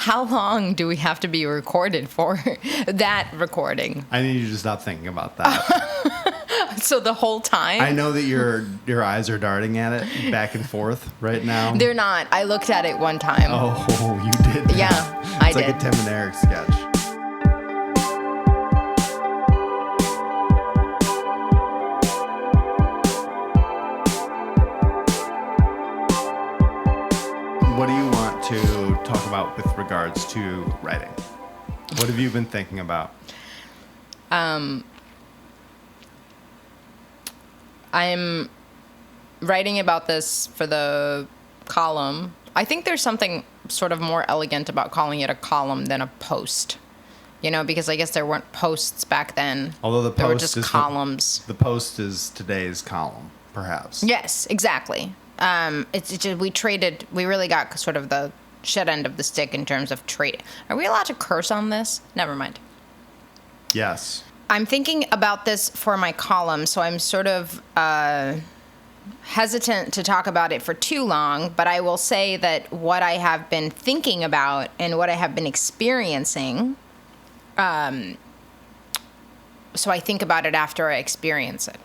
How long do we have to be recorded for that recording? I need you to stop thinking about that. So the whole time? I know that your eyes are darting at it back and forth right now. They're not. I looked at it one time. Oh, you did that. Yeah, I did. It's like a Tim and Eric sketch. What do you want to talk about with regards to writing? What have you been thinking about? I'm writing about this for the column. I think there's something sort of more elegant about calling it a column than a post. You know, because I guess there weren't posts back then. Although there were just columns. The post is today's column, perhaps. Yes, exactly. It's just, we really got sort of the shit end of the stick in terms of trading. Are we allowed to curse on this? Never mind. Yes. I'm thinking about this for my column, so I'm sort of hesitant to talk about it for too long, but I will say that what I have been thinking about and what I have been experiencing, so I think about it after I experience it,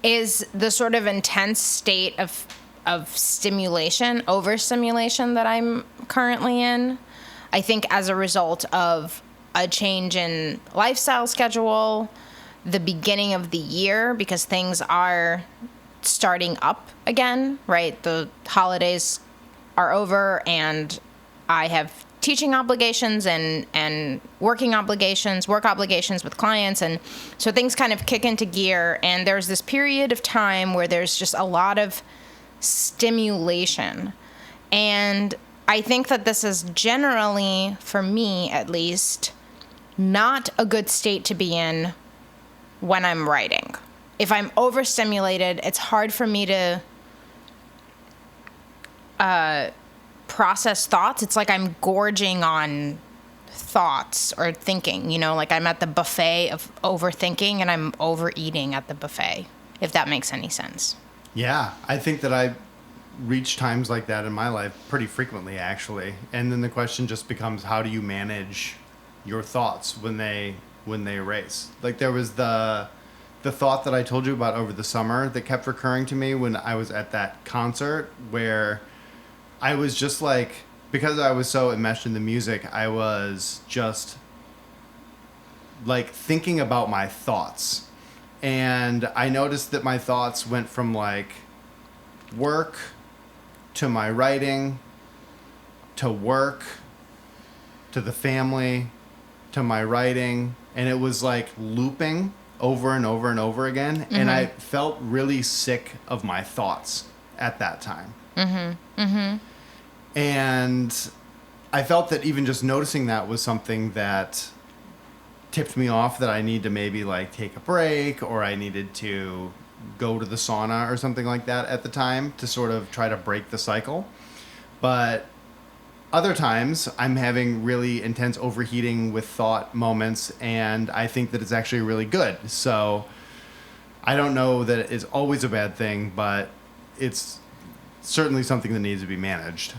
is the sort of intense state of stimulation, overstimulation that I'm currently in. I think as a result of a change in lifestyle schedule, the beginning of the year, because things are starting up again, right? The holidays are over and I have teaching obligations and work obligations with clients. And so things kind of kick into gear. And there's this period of time where there's just a lot of stimulation. And I think that this is generally, for me at least, not a good state to be in when I'm writing. If I'm overstimulated, it's hard for me to process thoughts. It's like I'm gorging on thoughts or thinking, you know, like I'm at the buffet of overthinking and I'm overeating at the buffet, if that makes any sense. Yeah, I think that I reach times like that in my life pretty frequently, actually. And then the question just becomes, how do you manage your thoughts when they race? Like there was the thought that I told you about over the summer that kept recurring to me when I was at that concert, where I was just like, because I was so enmeshed in the music, I was just like thinking about my thoughts. And I noticed that my thoughts went from like work to my writing to work to the family to my writing, and it was like looping over and over and over again. Mm-hmm. And I felt really sick of my thoughts at that time. Mm-hmm. Mm-hmm. And I felt that even just noticing that was something that tipped me off, that I need to maybe like take a break, or I needed to go to the sauna or something like that at the time to sort of try to break the cycle. But other times I'm having really intense overheating with thought moments, and I think that it's actually really good. So I don't know that it is always a bad thing, but it's certainly something that needs to be managed.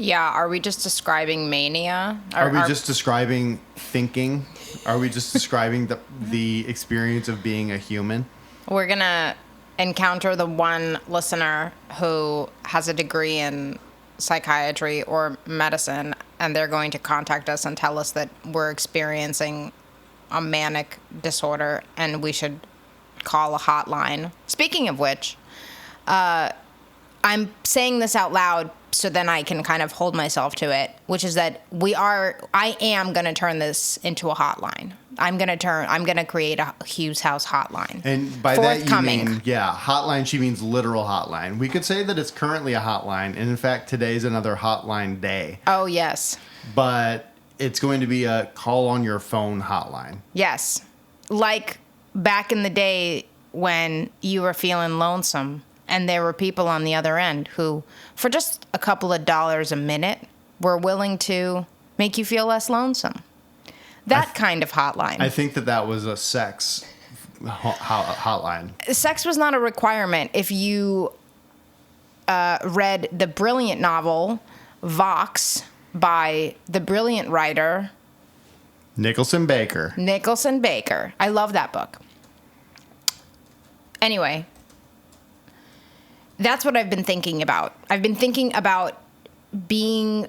Yeah, are we just describing mania? Are we just describing thinking? Are we just describing the experience of being a human? We're going to encounter the one listener who has a degree in psychiatry or medicine, and they're going to contact us and tell us that we're experiencing a manic disorder and we should call a hotline. Speaking of which, I'm saying this out loud so then I can kind of hold myself to it, which is that I am going to turn this into a hotline. I'm going to create a Hughes House hotline. And by that you mean, hotline, she means literal hotline. We could say that it's currently a hotline. And in fact, today's another hotline day. Oh, yes. But it's going to be a call on your phone hotline. Yes. Like back in the day when you were feeling lonesome and there were people on the other end who, for just a couple of dollars a minute, were willing to make you feel less lonesome. That kind of hotline. I think that was a sex hotline. Sex was not a requirement. If you read the brilliant novel Vox by the brilliant writer Nicholson Baker. I love that book. Anyway, that's what I've been thinking about. I've been thinking about being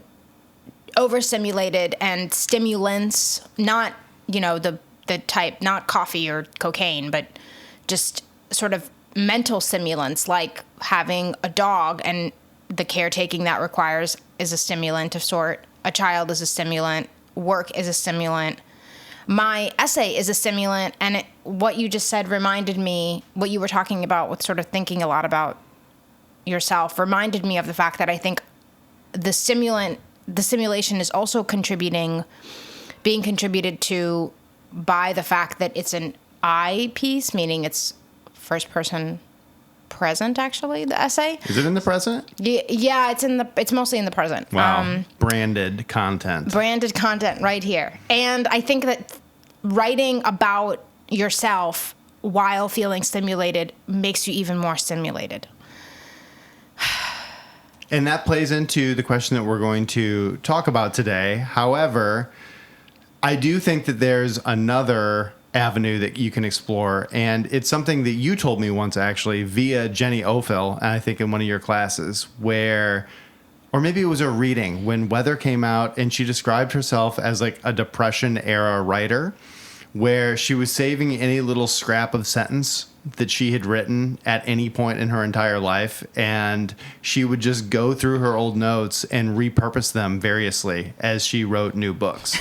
overstimulated and stimulants, not, the type, not coffee or cocaine, but just sort of mental stimulants, like having a dog and the caretaking that requires is a stimulant of sort. A child is a stimulant. Work is a stimulant. My essay is a stimulant, and what you just said reminded me, what you were talking about with sort of thinking a lot about yourself, reminded me of the fact that I think the stimulation is also being contributed to by the fact that it's an I piece, meaning it's first person present, actually, the essay. Is it in the present? Yeah, it's mostly in the present. Wow. Branded content Right here. And I think that writing about yourself while feeling stimulated makes you even more stimulated. And that plays into the question that we're going to talk about today. However, I do think that there's another avenue that you can explore, and it's something that you told me once, actually, via Jenny Offill, and I think in one of your classes, or maybe it was a reading when Weather came out, and she described herself as like a Depression era writer, where she was saving any little scrap of sentence that she had written at any point in her entire life, and she would just go through her old notes and repurpose them variously as she wrote new books.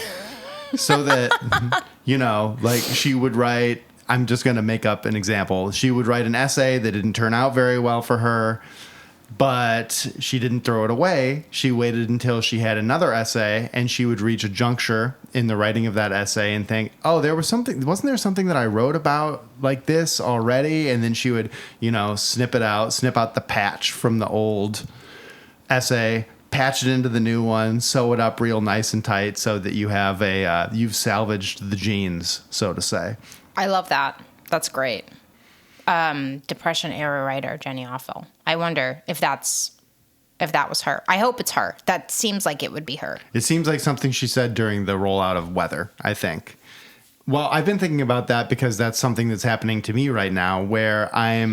So that, like she would write, I'm just going to make up an example. She would write an essay that didn't turn out very well for her, but she didn't throw it away. She waited until she had another essay, and she would reach a juncture in the writing of that essay and think, oh, wasn't there something that I wrote about like this already? And then she would, snip out the patch from the old essay, patch it into the new one, sew it up real nice and tight so that you have you've salvaged the jeans, so to say. I love that. That's great. Depression era writer Jenny Offill. I wonder if that was her. I hope it's her. That seems like it would be her. It seems like something she said during the rollout of Weather, I think. Well, I've been thinking about that because that's something that's happening to me right now, where I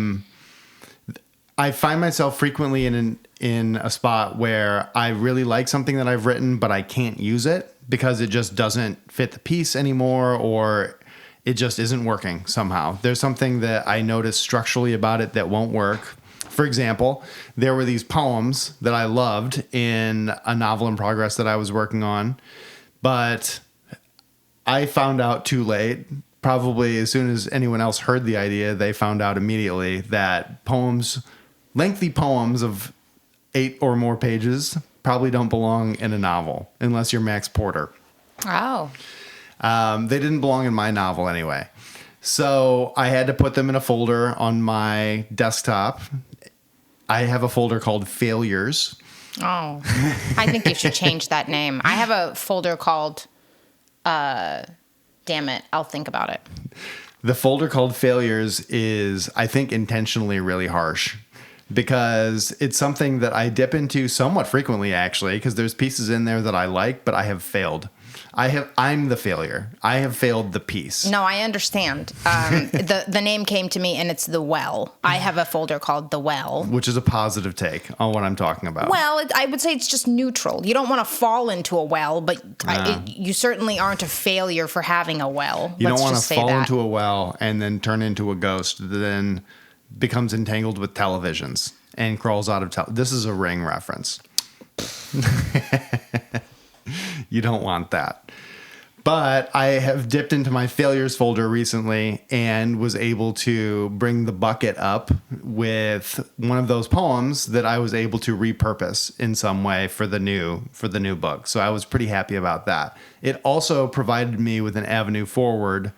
find myself frequently in a spot where I really like something that I've written, but I can't use it because it just doesn't fit the piece anymore, or it just isn't working somehow. There's something that I noticed structurally about it that won't work. For example, there were these poems that I loved in a novel in progress that I was working on, but I found out too late. Probably as soon as anyone else heard the idea, they found out immediately that lengthy poems of 8 or more pages probably don't belong in a novel unless you're Max Porter. Oh. They didn't belong in my novel anyway. So I had to put them in a folder on my desktop. I have a folder called Failures. Oh, I think you should change that name. I have a folder called, damn it, I'll think about it. The folder called Failures is, I think, intentionally really harsh, because it's something that I dip into somewhat frequently, actually, because there's pieces in there that I like, but I have failed. I'm the failure. I have failed the piece. No, I understand. The name came to me, and it's The Well. I have a folder called The Well. Which is a positive take on what I'm talking about. Well, I would say it's just neutral. You don't want to fall into a well, but you certainly aren't a failure for having a well. You don't want to fall into a well and then turn into a ghost that then becomes entangled with televisions and crawls out of This is a Ring reference. You don't want that. But I have dipped into my failures folder recently and was able to bring the bucket up with one of those poems that I was able to repurpose in some way for the new book. So I was pretty happy about that. It also provided me with an avenue forward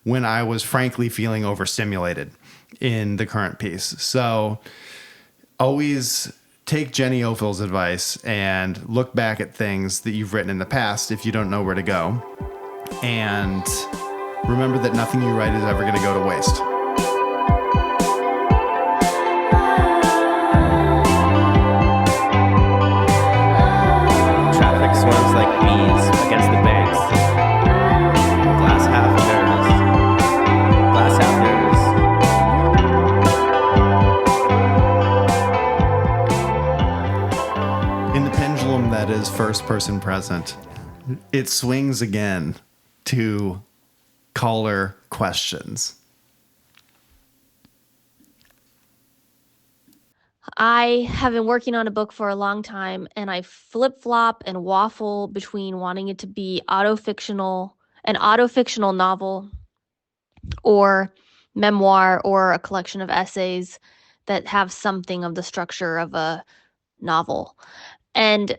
when I was frankly feeling overstimulated in the current piece. So always take Jenny Offill's advice and look back at things that you've written in the past if you don't know where to go. And remember that nothing you write is ever going to go to waste. Traffic swirl. In the pendulum that is first person present, it swings again to caller questions. I have been working on a book for a long time, and I flip-flop and waffle between wanting it to be an autofictional novel, or memoir, or a collection of essays that have something of the structure of a novel. And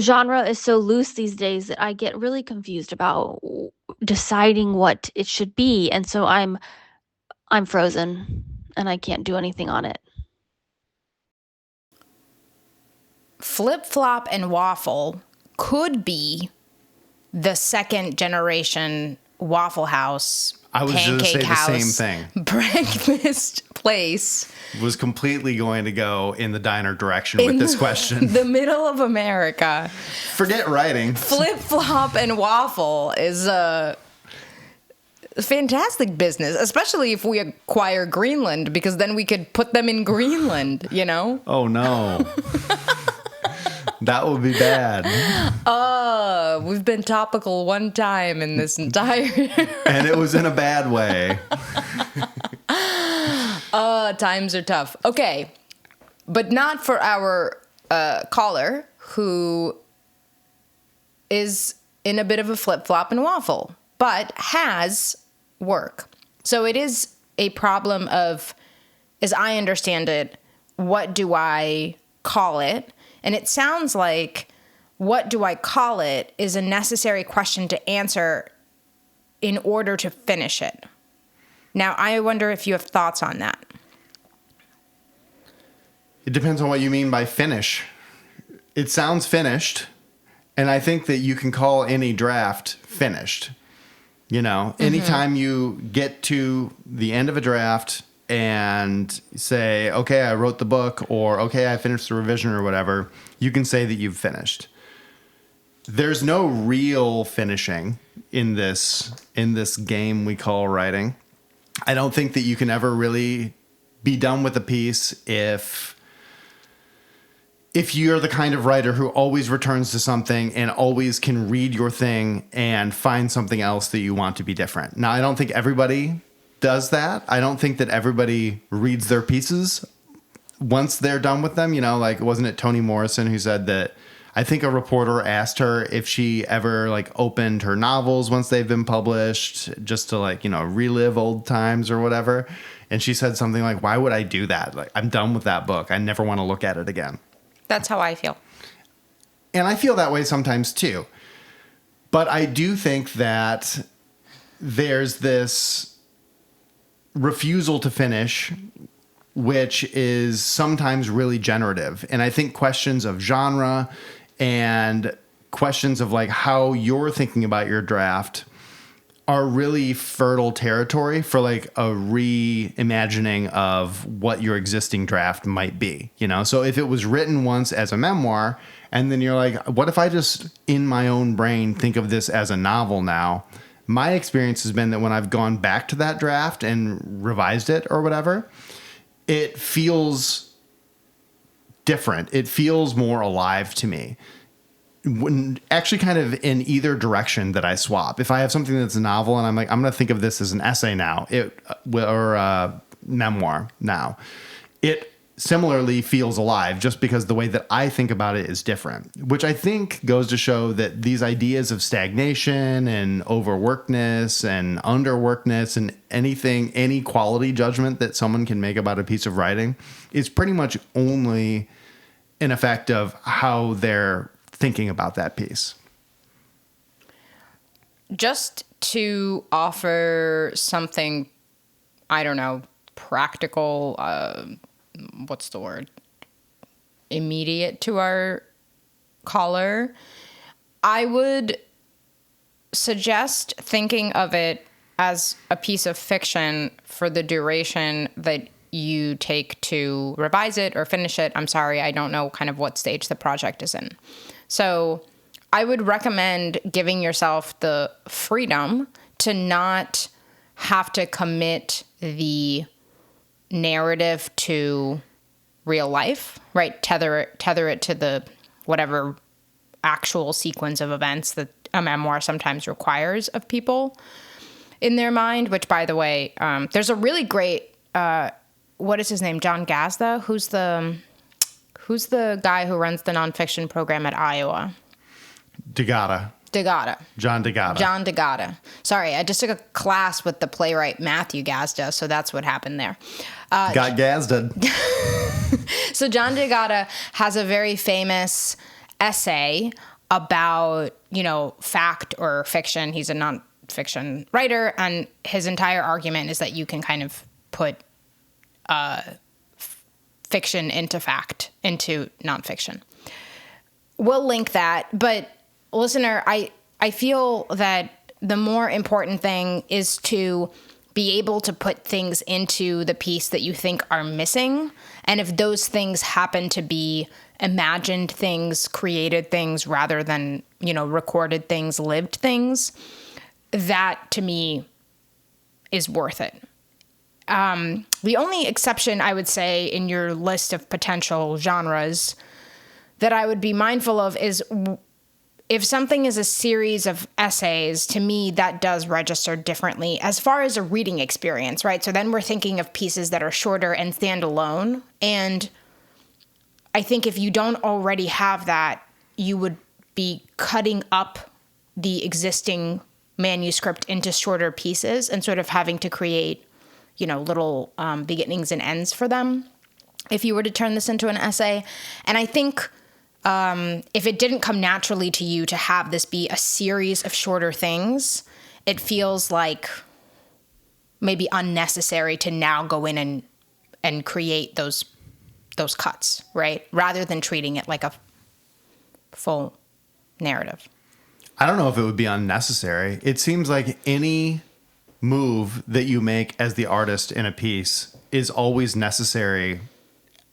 genre is so loose these days that I get really confused about deciding what it should be, and so I'm frozen and I can't do anything on it. Flip Flop and Waffle could be the second generation Waffle House, I was going to say pancake the house, same thing. breakfast place. Was completely going to go in the diner direction with this question. The middle of America. Forget writing. Flip Flop and Waffle is a fantastic business, especially if we acquire Greenland, because then we could put them in Greenland, you know? Oh, no. That would be bad. We've been topical one time in this entire... And it was in a bad way. Times are tough. Okay. But not for our caller, who is in a bit of a flip-flop and waffle, but has work. So it is a problem of, as I understand it, what do I call it? And it sounds like what do I call it is a necessary question to answer in order to finish it. Now, I wonder if you have thoughts on that. It depends on what you mean by finish. It sounds finished, and I think that you can call any draft finished. You know, anytime you get to the end of a draft and say, okay, I wrote the book, or okay, I finished the revision or whatever, you can say that you've finished. There's no real finishing in this game we call writing. I don't think that you can ever really be done with a piece if you're the kind of writer who always returns to something and always can read your thing and find something else that you want to be different. Now, I don't think everybody does that. I don't think that everybody reads their pieces once they're done with them. You know, like, wasn't it Toni Morrison who said that, I think a reporter asked her if she ever like opened her novels once they've been published just to, like, you know, relive old times or whatever. And she said something like, why would I do that? Like, I'm done with that book. I never want to look at it again. That's how I feel. And I feel that way sometimes too. But I do think that there's this refusal to finish, which is sometimes really generative. And I think questions of genre and questions of like how you're thinking about your draft are really fertile territory for like a reimagining of what your existing draft might be, you know? So if it was written once as a memoir, and then you're like, what if I just in my own brain think of this as a novel now? My experience has been that when I've gone back to that draft and revised it or whatever, it feels different. It feels more alive to me. When actually kind of in either direction that I swap. If I have something that's a novel and I'm like, I'm going to think of this as an essay now, or a memoir now, it similarly feels alive just because the way that I think about it is different, which I think goes to show that these ideas of stagnation and overworkedness and underworkedness and any quality judgment that someone can make about a piece of writing is pretty much only an effect of how they're thinking about that piece. Just to offer something, I don't know, practical, what's the word? Immediate to our caller, I would suggest thinking of it as a piece of fiction for the duration that you take to revise it or finish it. I'm sorry, I don't know kind of what stage the project is in. So I would recommend giving yourself the freedom to not have to commit the narrative to real life, right? Tether it to the whatever actual sequence of events that a memoir sometimes requires of people in their mind, which, by the way, there's a really great, what is his name? John Gazda? Who's the guy who runs the nonfiction program at Iowa? DeGata. John DeGata. Sorry, I just took a class with the playwright Matthew Gazda, so that's what happened there. Got Gazda. So John DeGata has a very famous essay about, fact or fiction. He's a nonfiction writer, and his entire argument is that you can kind of put fiction into fact, into nonfiction. We'll link that, but listener, I feel that the more important thing is to be able to put things into the piece that you think are missing. And if those things happen to be imagined things, created things, rather than, recorded things, lived things, that to me is worth it. The only exception I would say in your list of potential genres that I would be mindful of is if something is a series of essays, to me, that does register differently as far as a reading experience, right? So then we're thinking of pieces that are shorter and stand alone. And I think if you don't already have that, you would be cutting up the existing manuscript into shorter pieces and sort of having to create, little beginnings and ends for them if you were to turn this into an essay. And I think if it didn't come naturally to you to have this be a series of shorter things, it feels like maybe unnecessary to now go in and create those cuts, right? Rather than treating it like a full narrative. I don't know if it would be unnecessary. It seems like any move that you make as the artist in a piece is always necessary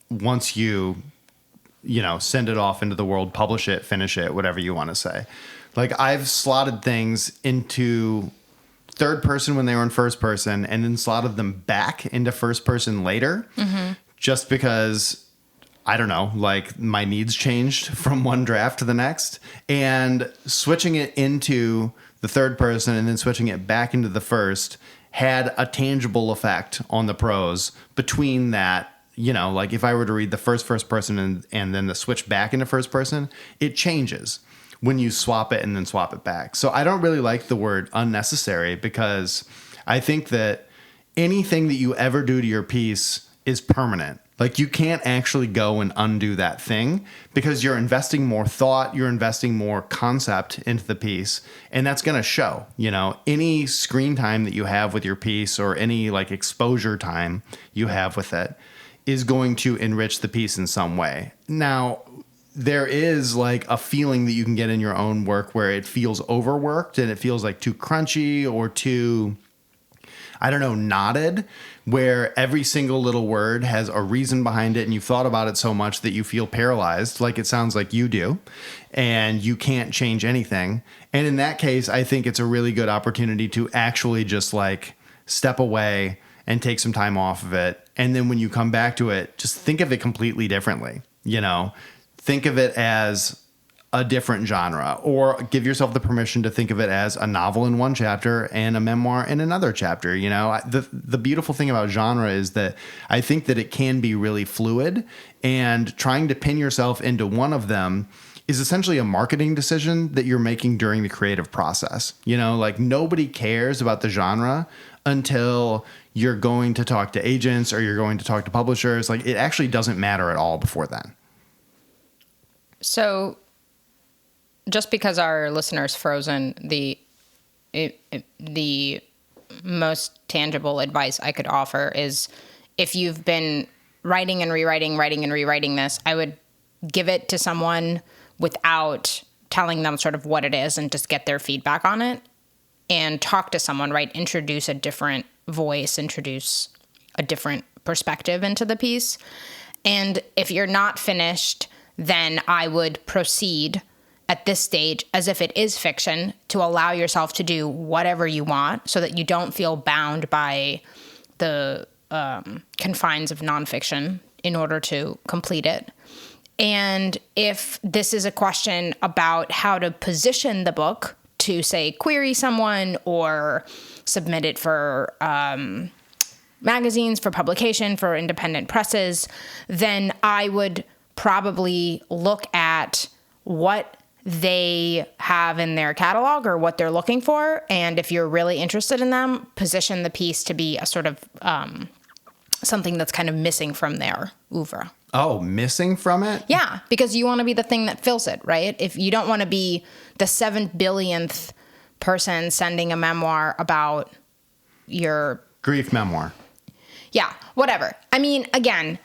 once you send it off into the world, publish it, finish it, whatever you want to say. Like, I've slotted things into third person when they were in first person and then slotted them back into first person later, just because, I don't know, like my needs changed from one draft to the next, and switching it into the third person and then switching it back into the first had a tangible effect on the prose between that. Like if I were to read the first person and then the switch back into first person, it changes when you swap it and then swap it back. So I don't really like the word unnecessary, because I think that anything that you ever do to your piece is permanent. Like, you can't actually go and undo that thing, because you're investing more thought, you're investing more concept into the piece, and that's going to show. Any screen time that you have with your piece, or any like exposure time you have with it, is going to enrich the piece in some way. Now, there is like a feeling that you can get in your own work where it feels overworked and it feels like too crunchy or too, knotted, where every single little word has a reason behind it and you've thought about it so much that you feel paralyzed, like it sounds like you do, and you can't change anything. And in that case, I think it's a really good opportunity to actually just like step away and take some time off of it. And then when you come back to it, just think of it completely differently. Think of it as a different genre, or give yourself the permission to think of it as a novel in one chapter and a memoir in another chapter. The beautiful thing about genre is that I think that it can be really fluid, and trying to pin yourself into one of them is essentially a marketing decision that you're making during the creative process. Like, nobody cares about the genre until you're going to talk to agents or you're going to talk to publishers. Like, it actually doesn't matter at all before then. So just because our listeners frozen, the most tangible advice I could offer is, if you've been writing and rewriting this, I would give it to someone without telling them sort of what it is, and just get their feedback on it, and talk to someone, right? Introduce a different voice, introduce a different perspective into the piece. And if you're not finished, then I would proceed at this stage as if it is fiction, to allow yourself to do whatever you want, so that you don't feel bound by the confines of nonfiction in order to complete it. And if this is a question about how to position the book to, say, query someone or submit it for magazines, for publication, for independent presses, then I would probably look at what they have in their catalog or what they're looking for. And if you're really interested in them, position the piece to be a sort of something that's kind of missing from their oeuvre. Oh, missing from it? Yeah, because you want to be the thing that fills it, right? If you don't want to be the 7 billionth person sending a memoir about your... Grief memoir. Yeah, whatever. I mean, again,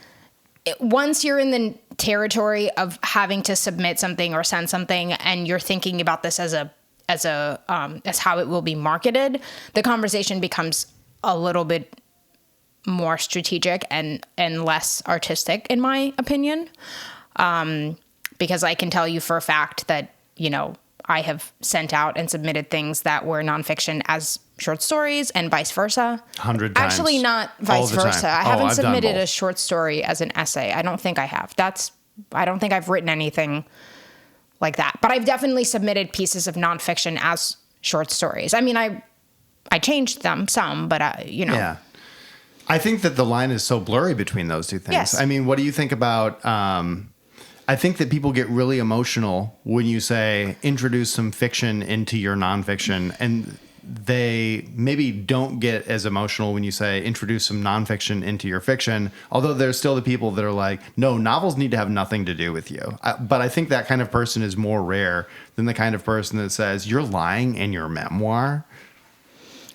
once you're in the territory of having to submit something or send something and you're thinking about this as how it will be marketed, the conversation becomes a little bit more strategic and less artistic, in my opinion. Because I can tell you for a fact that, I have sent out and submitted things that were nonfiction as short stories and vice versa. 100 times. Actually, not vice versa. I I've haven't submitted both. a short story as an essay. I don't think I have. I don't think I've written anything like that. But I've definitely submitted pieces of nonfiction as short stories. I mean, I changed them some, but Yeah. I think that the line is so blurry between those two things. Yes. I mean, what do you think about... I think that people get really emotional when you say, introduce some fiction into your nonfiction, and they maybe don't get as emotional when you say, introduce some nonfiction into your fiction, although there's still the people that are like, no, novels need to have nothing to do with you. But I think that kind of person is more rare than the kind of person that says, you're lying in your memoir.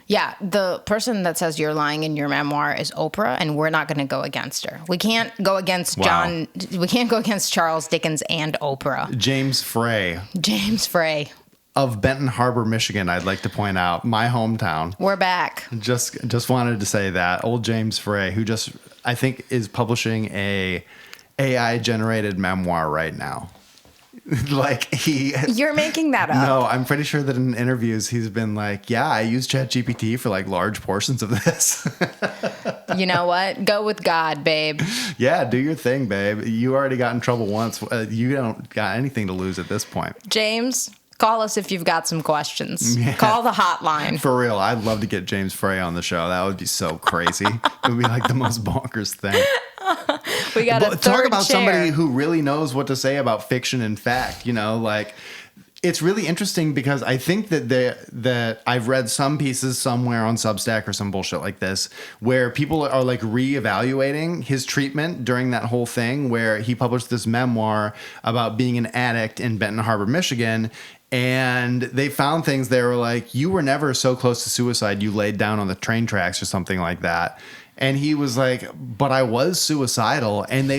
Yeah, the person that says you're lying in your memoir is Oprah, and we're not going to go against her. We can't go against Wow. We can't go against Charles Dickens and Oprah. James Frey James Frey. of Benton Harbor, Michigan, I'd like to point out, my hometown. We're back. Just wanted to say that. Old James Frey, who just, I think, is publishing a AI-generated memoir right now. You're making that up. No, I'm pretty sure that in interviews he's been like, yeah, I use ChatGPT for large portions of this. You know what? Go with God, babe. Yeah, do your thing, babe. You already got in trouble once. You don't got anything to lose at this point. James, call us if you've got some questions. Yeah. Call the hotline. For real, I'd love to get James Frey on the show. That would be so crazy. It would be the most bonkers thing. We got a third Talk about chair. somebody who really knows what to say about fiction and fact. It's really interesting because I think that I've read some pieces somewhere on Substack or some bullshit like this where people are reevaluating his treatment during that whole thing where he published this memoir about being an addict in Benton Harbor, Michigan. And they found things they were like, you were never so close to suicide, you laid down on the train tracks or something like that. And he was like, but I was suicidal. And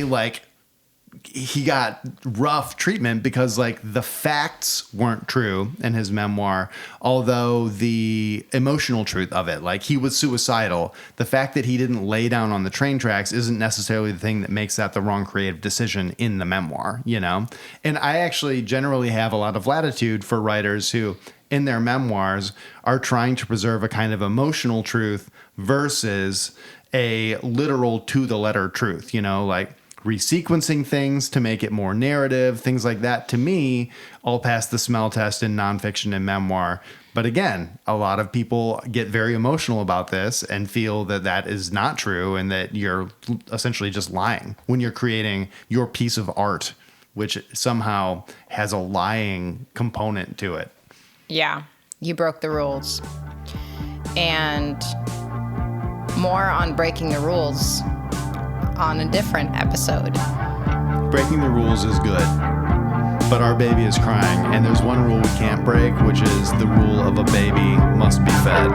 he got rough treatment because the facts weren't true in his memoir, although the emotional truth of it, he was suicidal. The fact that he didn't lay down on the train tracks isn't necessarily the thing that makes that the wrong creative decision in the memoir, And I actually generally have a lot of latitude for writers who, in their memoirs, are trying to preserve a kind of emotional truth versus a literal to the letter truth, resequencing things to make it more narrative, things like that. To me, all pass the smell test in nonfiction and memoir. But again, a lot of people get very emotional about this and feel that that is not true and that you're essentially just lying when you're creating your piece of art, which somehow has a lying component to it. Yeah, you broke the rules. And more on breaking the rules on a different episode. Breaking the rules is good, but our baby is crying, and there's one rule we can't break, which is the rule of a baby must be fed.